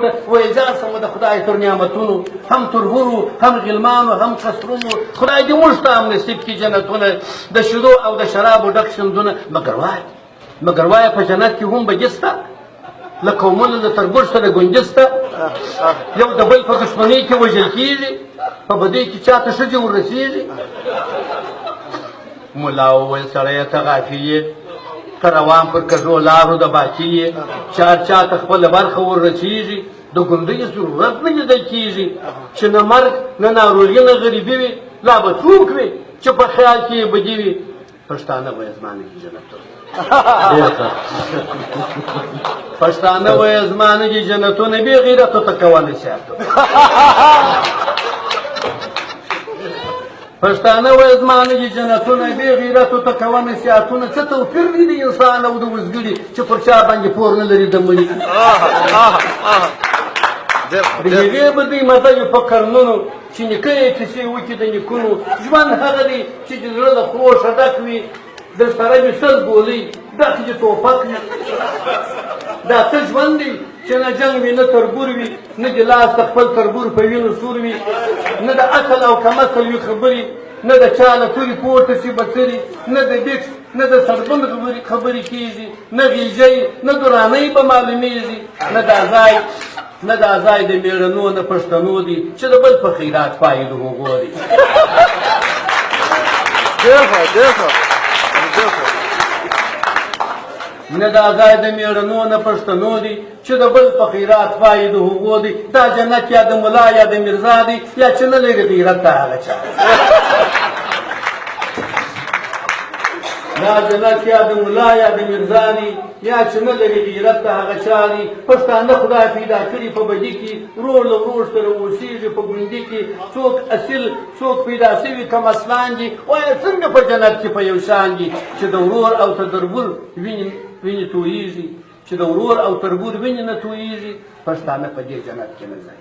ورته وایي ځان سمه د خدای تر نعمتونو هم تر هورو هم غلمانو هم قصرونو خدای دې موږ ته هم نصیب کړي جنتونه د شیدو او د شرابو ډک سیندونه مګر وایه په جنت کې هم بګي سته له قومونو د تربور سره ګونجې سته یو د بل په دښمنۍ کې وژل کېږي په بدۍ کې چاته ښځې وررسېږي ملا وویل سړیه ته غافل یې که روان پر کږو لارو د باقي یې چې هر چاته خپله برخه وررسېږي د ګوندیو ضرورت نه لیدل کېږي چې نه مرګ نه ناروغي نه غریبي وي لا به څوک وي چې په خیال کې یې بدي وي پښتانه به یې زما نه کي جنتونه پښتانه به یې زما نه کي جنتونه بې غیرتو ته کوه نصیحتونه پښتانه وایي زما نه دي جنتونه بې غیرتو ته کوه نصیحتونه څه توپیر دی د انسان او د وزګړي چې پر چا باندې پور نه لري د مړي د هغې به دوی مزه وي په قرنونو چې نیکه یې کیسې وکړي د نیکونو ژوند هغه دی چې د زړه د خروشه ډک وي در سره وي سل ګولۍ ډک د توپک وي دا څه ژوند دی چې نه جنګ وي نه تربور وي نه د لاس د خپل تربور په وینو سور وي نه د اصل او کمصل وي خبرې نه د چا له تورې پورته شي بڅري نه د بیټ نه د سربند خبرې کېږي نه غیږۍ نه درانۍ به معلومېږي نه دا ځای د مېړنو نه پښتنو دی چې د بل په خیرات پایې د هغو دی نه دا ځای د مېړنو نه پښتنو دی چې د بل په خیرات پایې د هغو دی دا جنت یا د ملا یا د میرزا دی یا چې نه لري غیرت د هغه چا دا جنت یا د ملا یا د میرزا دی یا چې نه لري غیرت د هغه چا دی پښتانه خدای پیدا کړي په بدي کې ورور له ورور سره اوسېږي په ګوندي کې څوک اصیل څوک پیدا شوي کم اصلان دي وایه څنګه په جنت کې په یو شان دي چې د ورور او تربور وینې تویېږي چې د ورور او تربور وینې نه تویېږي پښتانه په دې جنت کې نه ځي